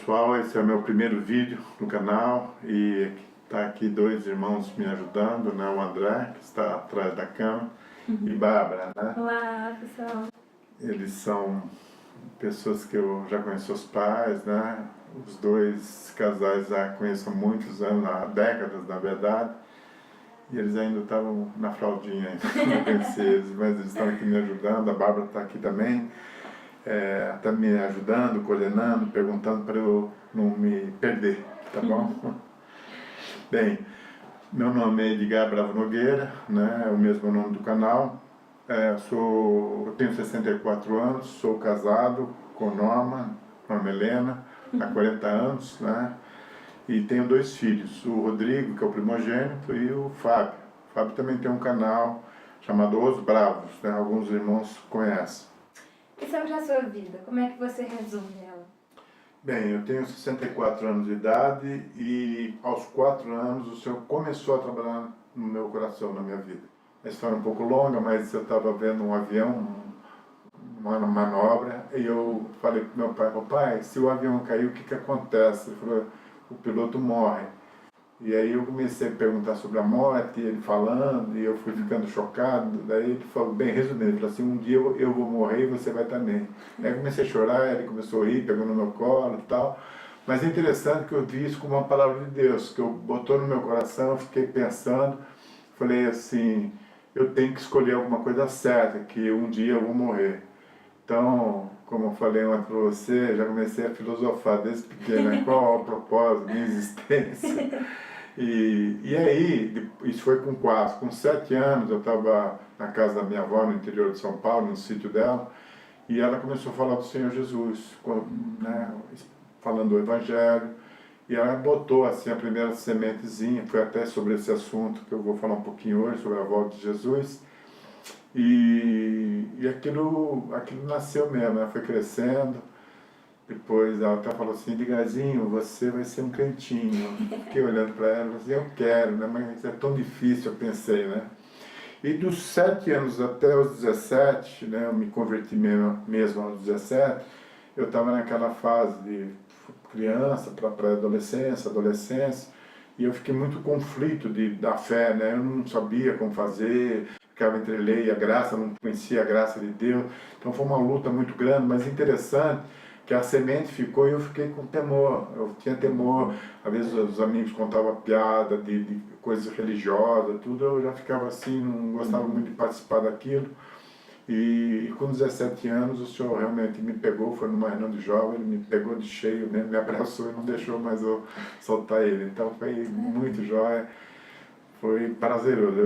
pessoal, esse é o meu primeiro vídeo no canal e tá aqui dois irmãos me ajudando, né? O André, que está atrás da câmera, e Bárbara, né? Olá, pessoal. Eles são pessoas que eu já conheço os pais, né? Os dois casais já conheço há muitos anos, há décadas na verdade, e eles ainda estavam na fraldinha ainda, quando eu conheci eles, mas eles estão aqui me ajudando, a Bárbara está aqui também. Tá me ajudando, coordenando, perguntando para eu não me perder, tá bom? Bem, meu nome é Edgar Bravo Nogueira, né? É o mesmo nome do canal. Eu tenho 64 anos, sou casado com Norma Helena, há 40 anos, né? E tenho dois filhos, o Rodrigo, que é o primogênito, e o Fábio. O Fábio também tem um canal chamado Os Bravos, né? Alguns irmãos conhecem. E sobre a sua vida, como é que você resume ela? Bem, eu tenho 64 anos de idade e aos 4 anos o Senhor começou a trabalhar no meu coração, na minha vida. A história é um pouco longa, mas eu estava vendo um avião, uma manobra, e eu falei para meu pai: papai, se o avião cair, o que que acontece? Ele falou: o piloto morre. E aí eu comecei a perguntar sobre a morte, ele falando, e eu fui ficando chocado. Daí ele falou, bem resumido, ele falou assim: um dia eu vou morrer e você vai também. Aí eu comecei a chorar, ele começou a rir, pegou no meu colo e tal. Mas é interessante que eu vi isso como uma palavra de Deus, que eu botou no meu coração, eu fiquei pensando, falei assim: eu tenho que escolher alguma coisa certa, que um dia eu vou morrer. Então, como eu falei ontem para você, já comecei a filosofar desde pequeno, né? Qual é o propósito da minha existência? E aí, isso foi com 7 anos, eu estava na casa da minha avó, no interior de São Paulo, no sítio dela, e ela começou a falar do Senhor Jesus, né, falando do Evangelho, e ela botou assim a primeira sementezinha, foi até sobre esse assunto que eu vou falar um pouquinho hoje, sobre a volta de Jesus, e aquilo nasceu mesmo, né, foi crescendo. Depois ela até falou assim: Edgarzinho, você vai ser um crentinho. Fiquei olhando para ela e falei assim: eu quero, né? Mas é tão difícil, eu pensei, né? E dos 7 anos até os 17, né? Eu me converti mesmo aos 17, eu estava naquela fase de criança para pré-adolescência, adolescência, e eu fiquei muito conflito da fé, né? Eu não sabia como fazer, ficava entre lei e a graça, não conhecia a graça de Deus, então foi uma luta muito grande, mas interessante que a semente ficou e eu fiquei com temor. Eu tinha temor, às vezes os amigos contavam piada de coisas religiosas, tudo, eu já ficava assim, não gostava muito de participar daquilo. E com 17 anos o Senhor realmente me pegou, foi numa reunião de jovem, ele me pegou de cheio, né, me abraçou e não deixou mais eu soltar ele. Então foi muito jóia, foi prazeroso.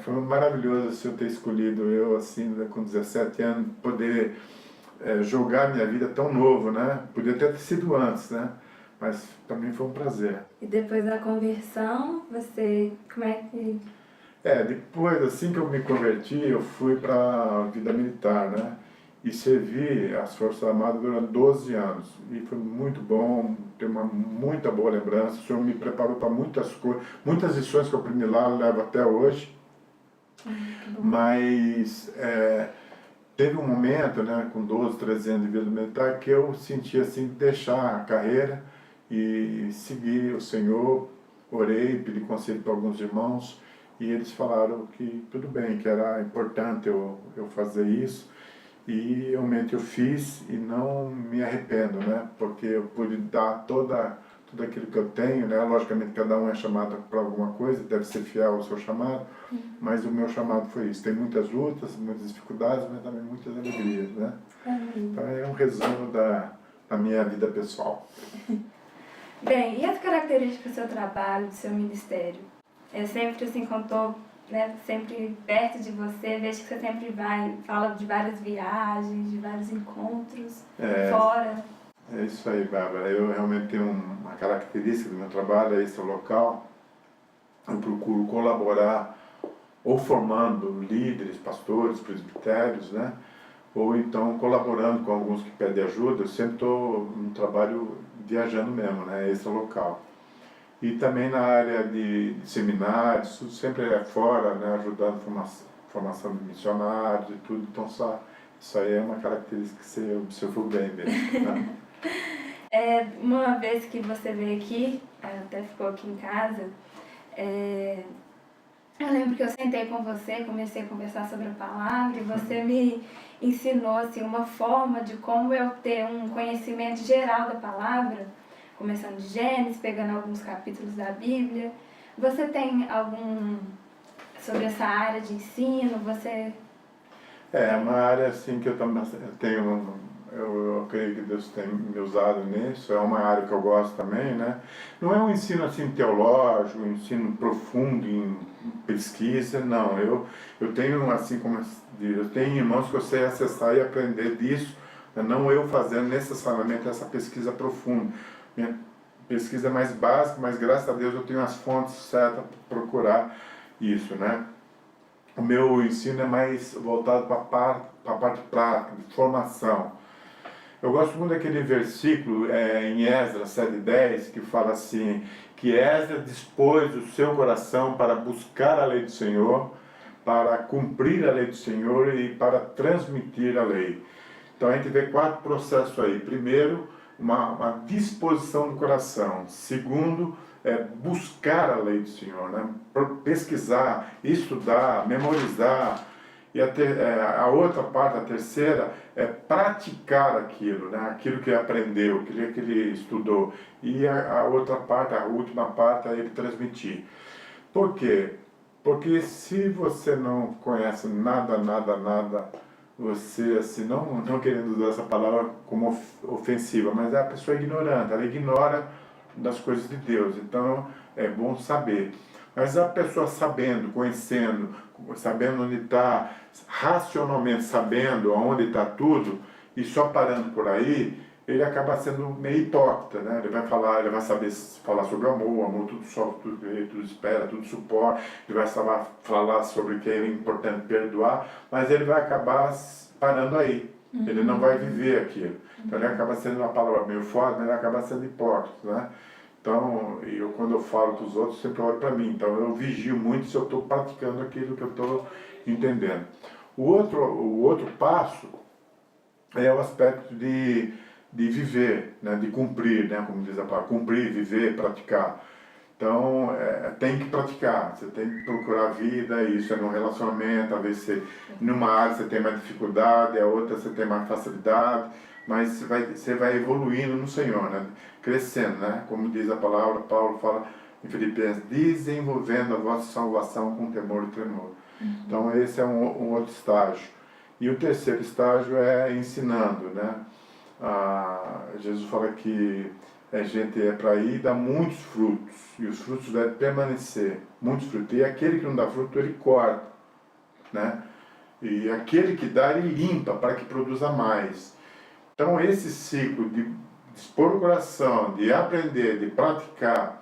Foi maravilhoso o Senhor ter escolhido eu, assim, com 17 anos, poder jogar minha vida tão novo, né? Podia ter sido antes, né? Mas também foi um prazer. E depois da conversão, você, como é que... Depois, assim que eu me converti, eu fui para a vida militar, né? E servi as Forças Armadas durante 12 anos. E foi muito bom, tenho muita boa lembrança. O Senhor me preparou para muitas coisas, muitas lições que eu aprendi lá, eu levo até hoje. Mas teve um momento, né, com 12, 13 anos de vida militar, que eu senti assim, deixar a carreira e seguir o Senhor. Orei, pedi conselho para alguns irmãos e eles falaram que tudo bem, que era importante eu fazer isso, e realmente eu fiz e não me arrependo, né, porque eu pude dar tudo aquilo que eu tenho, né, logicamente cada um é chamado para alguma coisa, deve ser fiel ao seu chamado, mas o meu chamado foi isso. Tem muitas lutas, muitas dificuldades, mas também muitas alegrias, né? Então é um resumo da minha vida pessoal. Bem, e as características do seu trabalho, do seu ministério? Eu sempre, assim, quando estou, né, sempre perto de você, vejo que você sempre fala de várias viagens, de vários encontros fora. É isso aí, Bárbara. Eu realmente tenho uma característica do meu trabalho, é esse local. Eu procuro colaborar ou formando líderes, pastores, presbitérios, né? Ou então colaborando com alguns que pedem ajuda. Eu sempre estou no trabalho viajando mesmo, né? Esse é o local. E também na área de seminários, tudo sempre é fora, né? Ajudando a formação de missionários e tudo. Então isso aí é uma característica que você observou bem mesmo, né? Uma vez que você veio aqui, até ficou aqui em casa, eu lembro que eu sentei com você, comecei a conversar sobre a palavra e você me ensinou assim, uma forma de como eu ter um conhecimento geral da palavra, começando de Gênesis, pegando alguns capítulos da Bíblia. Você tem algum sobre essa área de ensino? Você É uma área assim que eu também tenho, eu creio que Deus tem me usado nisso, é uma área que eu gosto também, né? Não é um ensino assim teológico, um ensino profundo em pesquisa, não. Eu tenho, assim como diz, eu tenho irmãos que eu sei acessar e aprender disso, né? Não eu fazendo necessariamente essa pesquisa profunda. Minha pesquisa é mais básica, mas graças a Deus eu tenho as fontes certas para procurar isso, né? O meu ensino é mais voltado para a parte prática, de formação. Eu gosto muito daquele versículo em Esdras 7:10, que fala assim, que Esdras dispôs o seu coração para buscar a lei do Senhor, para cumprir a lei do Senhor e para transmitir a lei. Então a gente vê 4 processos aí. Primeiro, uma disposição do coração. Segundo, buscar a lei do Senhor, né? Pesquisar, estudar, memorizar. E a outra parte, a terceira, é praticar aquilo, né? Aquilo que aprendeu, aquilo que ele estudou. E a outra parte, a última parte, é ele transmitir. Por quê? Porque se você não conhece nada, você, assim, não querendo usar essa palavra como ofensiva, mas é a pessoa ignorante, ela ignora das coisas de Deus, então é bom saber. Mas a pessoa sabendo, conhecendo, sabendo onde está, racionalmente sabendo onde está tudo, e só parando por aí, ele acaba sendo meio hipócrita, né? Ele vai saber falar sobre o amor tudo sofre, tudo crê, tudo espera, tudo suporta, ele vai saber falar sobre que é importante perdoar, mas ele vai acabar parando aí, ele não vai viver aquilo. Então ele acaba sendo uma palavra meio forte, mas ele acaba sendo hipócrita, né? Então, quando eu falo para os outros, sempre olho para mim, então eu vigio muito se eu estou praticando aquilo que eu estou entendendo. O outro passo é o aspecto de viver, né, de cumprir, né, como diz a palavra, cumprir, viver, praticar. Então, tem que praticar, você tem que procurar a vida, isso é no relacionamento, talvez numa área você tem mais dificuldade, a outra você tem mais facilidade, mas você vai evoluindo no Senhor, né, crescendo, né, como diz a palavra, Paulo fala em Filipenses, desenvolvendo a vossa salvação com temor e tremor. Então, esse é um outro estágio. E o terceiro estágio é ensinando, né? Jesus fala que a gente é para ir dar muitos frutos, e os frutos devem permanecer, muitos frutos. E aquele que não dá fruto, ele corta, né? E aquele que dá, ele limpa para que produza mais. Então esse ciclo de dispor o coração, de aprender, de praticar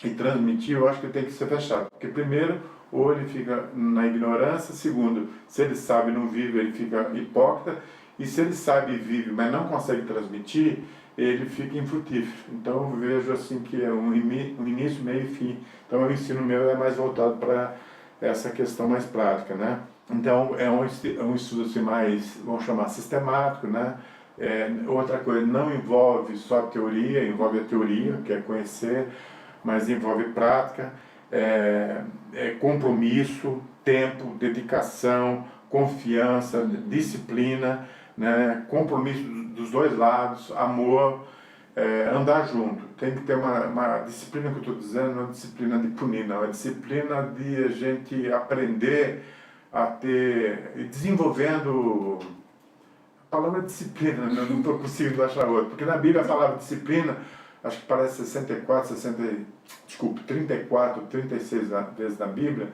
e transmitir, eu acho que tem que ser fechado. Porque primeiro, ou ele fica na ignorância, segundo, se ele sabe e não vive, ele fica hipócrita, e se ele sabe e vive, mas não consegue transmitir, ele fica infrutífero. Então eu vejo assim que é um início, meio e fim. Então o ensino meu é mais voltado para essa questão mais prática, né? Então é um estudo assim mais, vamos chamar, sistemático, né? Outra coisa, não envolve só teoria, envolve a teoria, que é conhecer, mas envolve prática, compromisso, tempo, dedicação, confiança, disciplina, né, compromisso dos dois lados, amor, andar junto. Tem que ter uma disciplina que eu estou dizendo, não é uma disciplina de punir, não, é uma disciplina de a gente aprender a ter, desenvolvendo, a palavra disciplina, né, não estou conseguindo achar outra, porque na Bíblia a palavra disciplina, acho que parece 34, 36 vezes na Bíblia,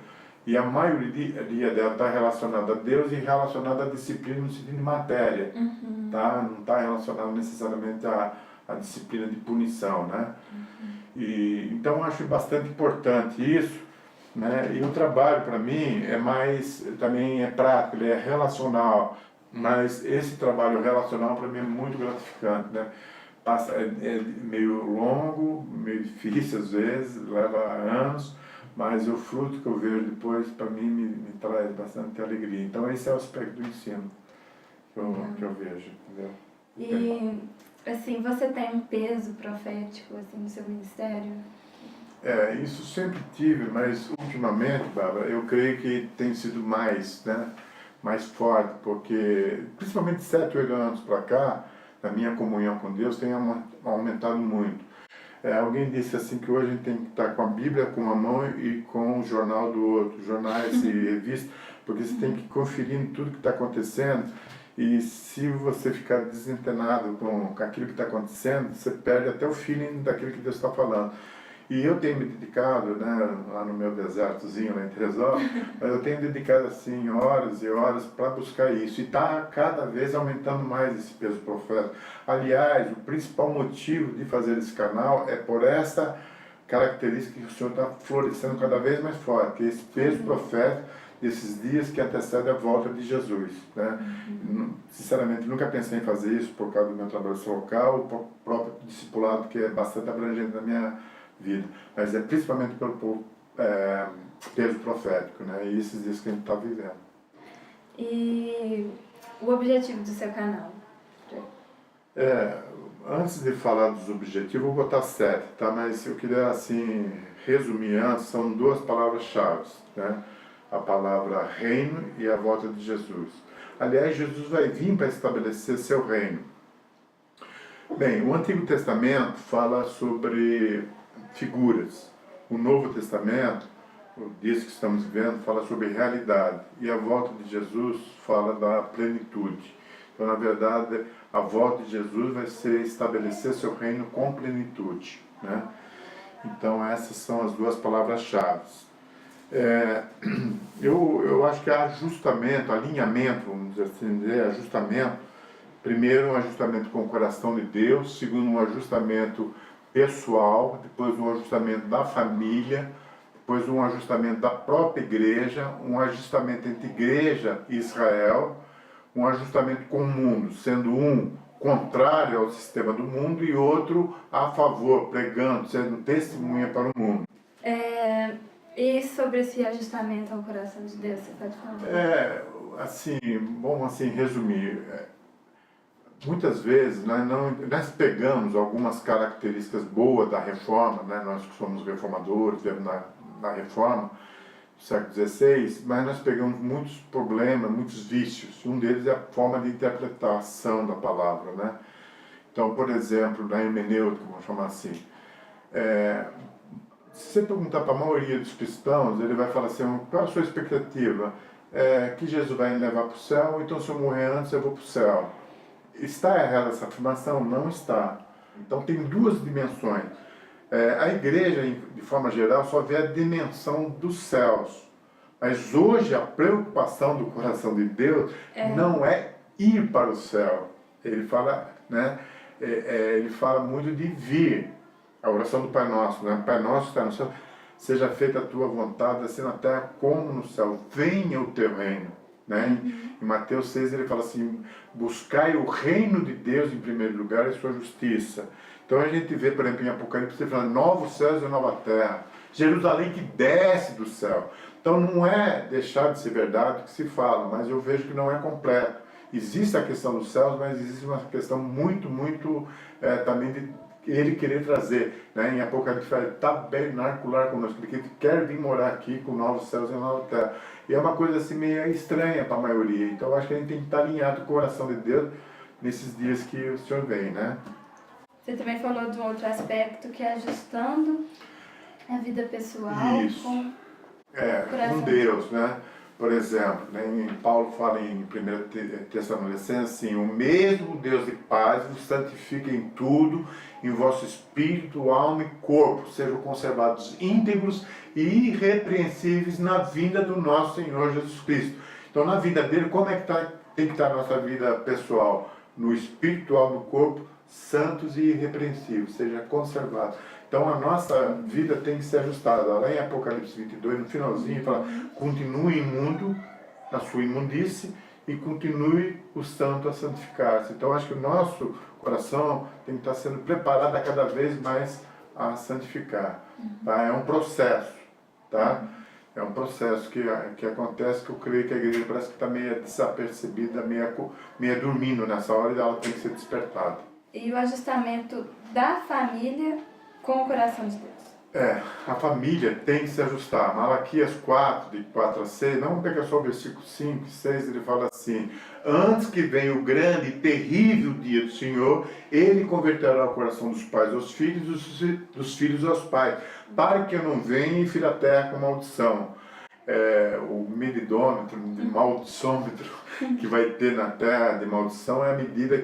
e a maioria dela está relacionada a Deus e relacionada à disciplina no sentido de matéria, tá? Não está relacionada necessariamente à disciplina de punição, né? Então eu acho bastante importante isso, né? E o trabalho para mim também é prático, ele é relacional, mas esse trabalho relacional para mim é muito gratificante, né? É meio longo, meio difícil às vezes, leva anos, mas o fruto que eu vejo depois, para mim, me traz bastante alegria. Então esse é o aspecto do ensino que eu vejo, entendeu? E, assim, você tem um peso profético, assim, no seu ministério? Isso sempre tive, mas ultimamente, Bárbara, eu creio que tem sido mais, né, mais forte, porque principalmente de 7, 8 anos para cá, a minha comunhão com Deus tem aumentado muito. Alguém disse assim que hoje a gente tem que estar com a Bíblia com uma mão e com o jornal do outro, jornais e revistas, porque você tem que conferir em tudo que está acontecendo, e se você ficar desantenado com aquilo que está acontecendo, você perde até o feeling daquilo que Deus está falando. E eu tenho me dedicado, né, lá no meu desertozinho, lá em Teresópolis, mas eu tenho dedicado assim horas e horas para buscar isso. E está cada vez aumentando mais esse peso profético. Aliás, o principal motivo de fazer esse canal é por essa característica que o Senhor está florescendo cada vez mais forte, esse peso profético desses dias que antecedem a volta de Jesus, né? Sinceramente, nunca pensei em fazer isso por causa do meu trabalho local, o próprio discipulado, que é bastante abrangente na minha vida, mas é principalmente pelo peso profético, né? E esses dias que a gente está vivendo. E o objetivo do seu canal? Antes de falar dos objetivos, eu vou botar 7, tá? Mas eu queria, assim, resumir antes, são 2 palavras-chave, né? A palavra reino e a volta de Jesus. Aliás, Jesus vai vir para estabelecer seu reino. Bem, o Antigo Testamento fala sobre figuras. O Novo Testamento, o disco que estamos vivendo, fala sobre realidade. E a volta de Jesus fala da plenitude. Então, na verdade, a volta de Jesus vai ser estabelecer seu reino com plenitude, né? Então, essas são as 2 palavras-chave. Eu acho que ajustamento, alinhamento, vamos dizer assim, ajustamento. Primeiro, um ajustamento com o coração de Deus. Segundo, um ajustamento pessoal. Depois, um ajustamento da família. Depois, um ajustamento da própria igreja. Um ajustamento entre igreja e Israel. Um ajustamento com o mundo, sendo um contrário ao sistema do mundo e outro a favor, pregando, sendo testemunha para o mundo. E sobre esse ajustamento ao coração de Deus, você pode falar? Assim, bom, assim, resumir. Muitas vezes nós pegamos algumas características boas da reforma, né? Nós que somos reformadores, vemos na reforma do século XVI, mas nós pegamos muitos problemas, muitos vícios. Um deles é a forma de interpretação da palavra, né? Então, por exemplo, na hermenêutica, vamos chamar assim, se você perguntar para a maioria dos cristãos, ele vai falar assim: qual a sua expectativa? Que Jesus vai me levar para o céu, então se eu morrer antes eu vou para o céu. Está errada essa afirmação? Não está. Então tem 2 dimensões. A igreja, de forma geral, só vê a dimensão dos céus. Mas hoje a preocupação do coração de Deus não é ir para o céu. Ele fala, né? Ele fala muito de vir. A oração do Pai Nosso, né? Pai Nosso está no céu, seja feita a tua vontade, assim na terra como no céu. Venha o teu reino, né? Em Mateus 6 ele fala assim: buscai o reino de Deus em primeiro lugar e sua justiça. Então a gente vê, por exemplo, em Apocalipse, ele fala novos céus e nova terra, Jerusalém que desce do céu. Então não é deixar de ser verdade que se fala, mas eu vejo que não é completo. Existe a questão dos céus, mas existe uma questão muito também de ele querer trazer, né? Em Apocalipse fala, tabernacular conosco, ele quer vir morar aqui com novos céus e nova terra. E é uma coisa assim meio estranha para a maioria. Então eu acho que a gente tem que estar alinhado com o coração de Deus nesses dias que o Senhor vem, né? Você também falou de um outro aspecto que é ajustando a vida pessoal com Deus, né? Por exemplo, né, Paulo fala em 1 Tessalonicenses assim: o mesmo Deus de paz vos santifica em tudo, em vosso espírito, alma e corpo, sejam conservados íntegros e irrepreensíveis na vinda do nosso Senhor Jesus Cristo. Então, na vida dele, como é que tem que estar a nossa vida pessoal? No espírito, alma e corpo, santos e irrepreensíveis, seja conservados. Então a nossa vida tem que ser ajustada. Lá em Apocalipse 22, no finalzinho, fala: continue imundo na sua imundície e continue o santo a santificar-se. Então acho que o nosso coração tem que estar sendo preparado a cada vez mais a santificar. Tá? É um processo. Tá? É um processo que acontece, que eu creio que a igreja parece que está meio desapercebida, meio dormindo nessa hora, e ela tem que ser despertada. E o ajustamento da família com o coração de Deus. A família tem que se ajustar. Malaquias 4, de 4 a 6, não vamos pegar só o versículo 5 e 6, ele fala assim: antes que venha o grande e terrível dia do Senhor, ele converterá o coração dos pais aos filhos e dos filhos aos pais, para que eu não venha e fira a terra com maldição. O medidômetro, de maldiçômetro que vai ter na terra de maldição é a medida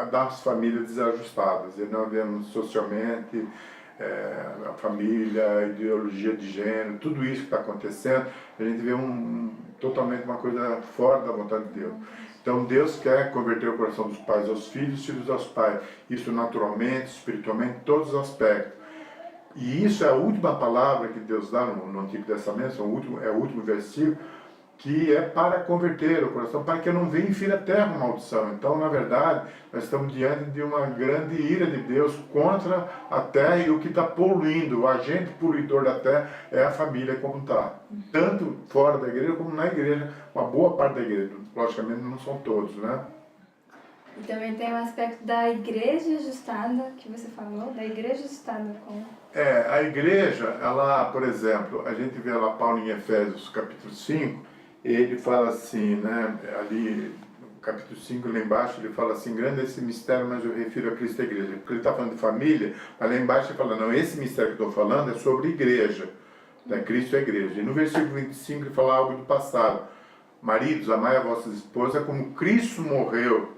das famílias desajustadas. E nós vemos socialmente, a família, a ideologia de gênero, tudo isso que está acontecendo, a gente vê totalmente uma coisa fora da vontade de Deus. Então Deus quer converter o coração dos pais aos filhos, filhos aos pais. Isso naturalmente, espiritualmente, em todos os aspectos. E isso é a última palavra que Deus dá no Antigo Testamento, é o último versículo, que é para converter o coração, para que eu não venha e fira a terra uma maldição. Então, na verdade, nós estamos diante de uma grande ira de Deus contra a terra, e o que está poluindo, o agente poluidor da terra é a família como está. Tanto fora da igreja como na igreja, uma boa parte da igreja. Logicamente não são todos, né? E também tem o aspecto da igreja ajustada, que você falou, da igreja ajustada com... A igreja, ela, por exemplo, a gente vê lá Paulo em Efésios capítulo 5, ele fala assim, né, ali no capítulo 5, lá embaixo, ele fala assim: grande é esse mistério, mas eu refiro a Cristo e a igreja. Porque ele está falando de família, mas lá embaixo ele fala: não, esse mistério que eu estou falando é sobre igreja, né, Cristo e a igreja. E no versículo 25 ele fala algo do passado: maridos, amai a vossas esposas como Cristo morreu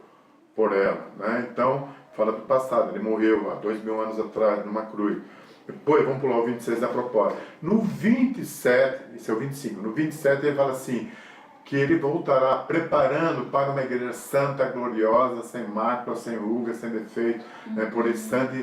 por ela, né? Então, fala do passado, ele morreu há 2000 anos atrás, numa cruz. Depois, vamos pular o 26 da proposta. No 27, esse é o 25, no 27 ele fala assim, que ele voltará preparando para uma igreja santa, gloriosa, sem mácula, sem ruga, sem defeito, né, por ele santa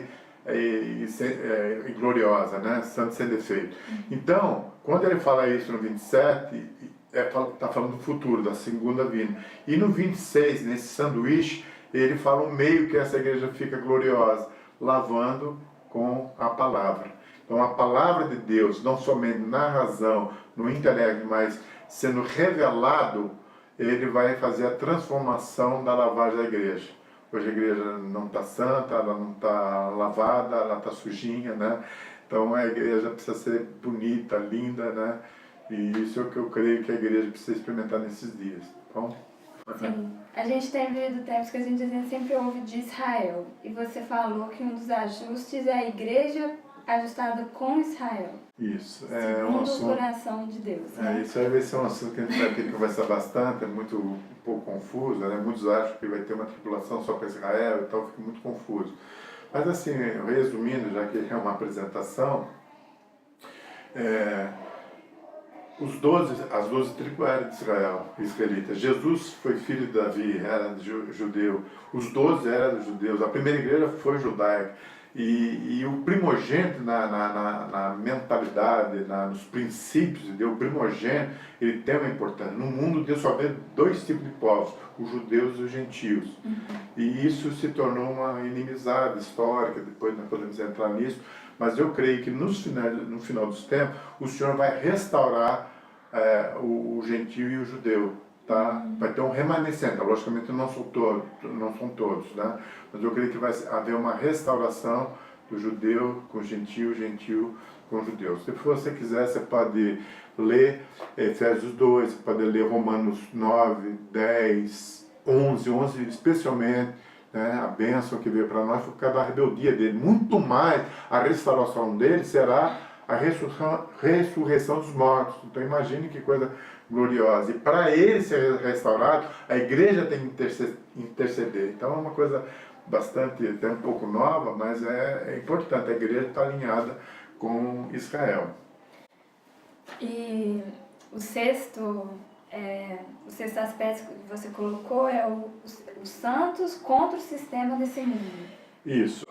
e gloriosa, né, santa sem defeito. Então, quando ele fala isso no 27, está falando do futuro, da segunda vinda. E no 26, nesse sanduíche, ele fala o meio que essa igreja fica gloriosa, lavando com a palavra. Então a palavra de Deus, não somente na razão, no intelecto, mas sendo revelado, ele vai fazer a transformação da lavagem da igreja. Hoje a igreja não está santa, ela não está lavada, ela está sujinha, né? Então a igreja precisa ser bonita, linda, né? E isso é o que eu creio que a igreja precisa experimentar nesses dias. Bom? Sim. A gente tem vivido tempos que a gente sempre ouve de Israel. E você falou que um dos ajustes é a igreja ajustada com Israel. Isso. Segundo o coração de Deus. Né? Isso aí vai ser um assunto que a gente vai ter que conversar bastante, é um pouco confuso, né? Muitos acham que vai ter uma tripulação só para Israel, então fica muito confuso. Mas assim, resumindo, já que é uma apresentação, as 12 tribos eram de Israel, israelitas. Jesus foi filho de Davi, era judeu. Os 12 eram judeus. A primeira igreja foi judaica. E o primogênito na mentalidade, nos princípios de Deus, o primogênito, ele tem uma importância. No mundo, Deus só vê dois tipos de povos, os judeus e os gentios. E isso se tornou uma inimizade histórica, depois nós podemos entrar nisso. Mas eu creio que no final dos tempos, o Senhor vai restaurar o gentio e o judeu. Tá? Vai ter um remanescente, logicamente não são todos, né? Mas eu creio que vai haver uma restauração do judeu com o gentio com o judeu. Se você quiser, você pode ler Efésios 2, você pode ler Romanos 9, 10, 11 especialmente, né? A bênção que veio para nós foi por causa da rebeldia dele. Muito mais a restauração dele será a ressurreição dos mortos. Então imagine que coisa gloriosa. E para ele ser restaurado, a igreja tem que interceder. Então é uma coisa bastante, até um pouco nova, mas é importante. A igreja está alinhada com Israel. E o sexto aspecto que você colocou é os santos contra o sistema desse mundo. Isso.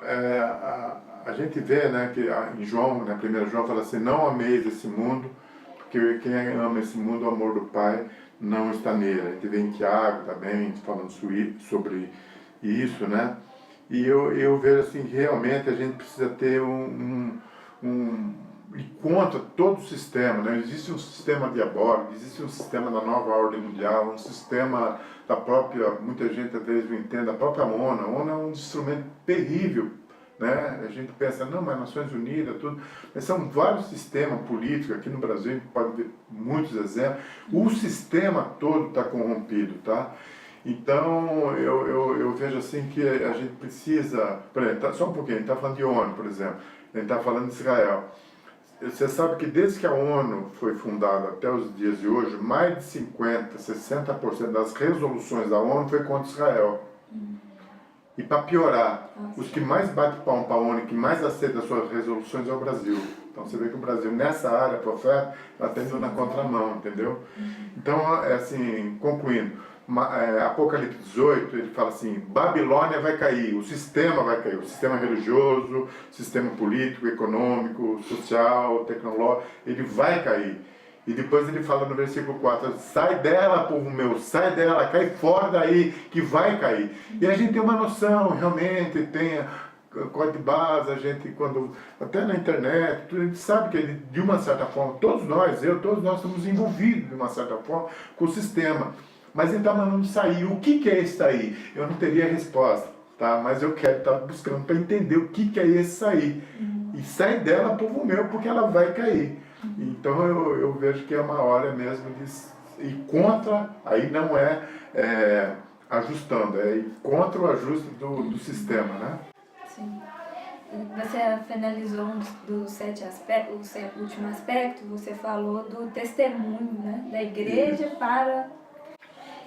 A gente vê, né, que em João, na 1 João, fala assim: não ameis esse mundo, porque quem ama esse mundo, o amor do Pai não está nele. A gente vê em Tiago também, falando sobre isso, né? E eu vejo assim, realmente a gente precisa ter e contra todo o sistema, né? Existe um sistema diabólico, existe um sistema da nova ordem mundial, um sistema da própria, muita gente às vezes não entende, a própria ONU. A ONU é um instrumento terrível, né? A gente pensa, não, mas Nações Unidas, tudo, mas são vários sistemas políticos, aqui no Brasil a gente pode ver muitos exemplos, o sistema todo está corrompido, tá? Então, eu vejo assim que a gente precisa, por exemplo, só um pouquinho, a gente está falando de ONU, por exemplo, a gente está falando de Israel. Você sabe que desde que a ONU foi fundada até os dias de hoje, mais de 50%, 60% das resoluções da ONU foi contra Israel. E para piorar, os que mais batem palmo para a ONU, que mais aceitam as suas resoluções é o Brasil. Então você vê que o Brasil, nessa área, profeta, está indo na contramão, entendeu? Então, é assim, concluindo, Apocalipse 18, ele fala assim, Babilônia vai cair, o sistema vai cair, o sistema religioso, o sistema político, econômico, social, tecnológico, ele vai cair. E depois ele fala no versículo 4, sai dela, povo meu, sai dela, cai fora daí, que vai cair. E a gente tem uma noção, realmente, tem código de base, a gente, quando, até na internet, a gente sabe que de uma certa forma, todos nós estamos envolvidos de uma certa forma com o sistema. Mas ele está mandando sair. O que é esse sair? Eu não teria resposta, tá? Mas eu quero estar buscando para entender o que é esse sair. E sai dela, povo meu, porque ela vai cair. Então eu vejo que é uma hora mesmo de ir contra, aí não ajustando, é ir contra o ajuste do sistema, né? Sim. Você finalizou um dos 7 aspectos, o último aspecto, você falou do testemunho, né? Da igreja para...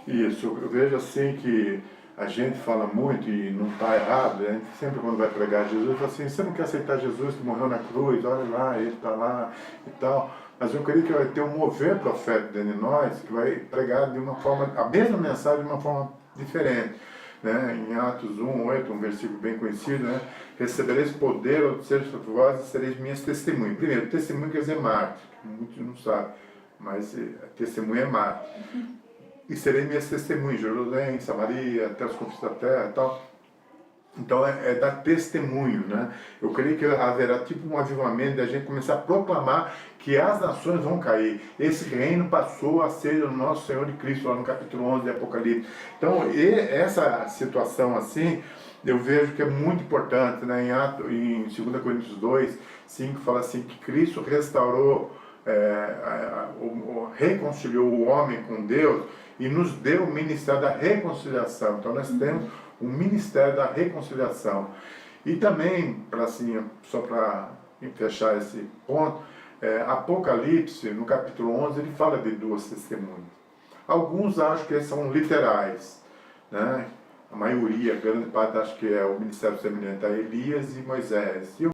Isso, eu vejo assim que a gente fala muito e não está errado, a gente sempre quando vai pregar Jesus, fala assim, você não quer aceitar Jesus que morreu na cruz, olha lá, ele está lá e tal. Mas eu creio que vai ter um mover profético dentro de nós que vai pregar de uma forma, a mesma mensagem de uma forma diferente. Né? Em Atos 1:8, um versículo bem conhecido, né? Recebereis poder ao ser sobre vós e sereis minhas testemunhas. Primeiro, testemunho quer dizer mártir, muitos não sabem, mas testemunha é mártir. E serei minhas testemunhas, Jerusalém, Samaria, até os confins da terra e tal. Então é dar testemunho, né? Eu creio que haverá tipo um avivamento da gente começar a proclamar que as nações vão cair. Esse reino passou a ser o nosso Senhor e Cristo, lá no capítulo 11 de Apocalipse. Então essa situação assim, eu vejo que é muito importante, né? Em 2 Coríntios 2:5 fala assim que Cristo restaurou, reconciliou o homem com Deus e nos deu o ministério da reconciliação. Então nós temos o ministério da reconciliação. E também, só para fechar esse ponto, Apocalipse, no capítulo 11, ele fala de 2 testemunhas. Alguns acham que são literais, né? A maioria, a grande parte, acha que é o ministério semelhante a Elias e Moisés.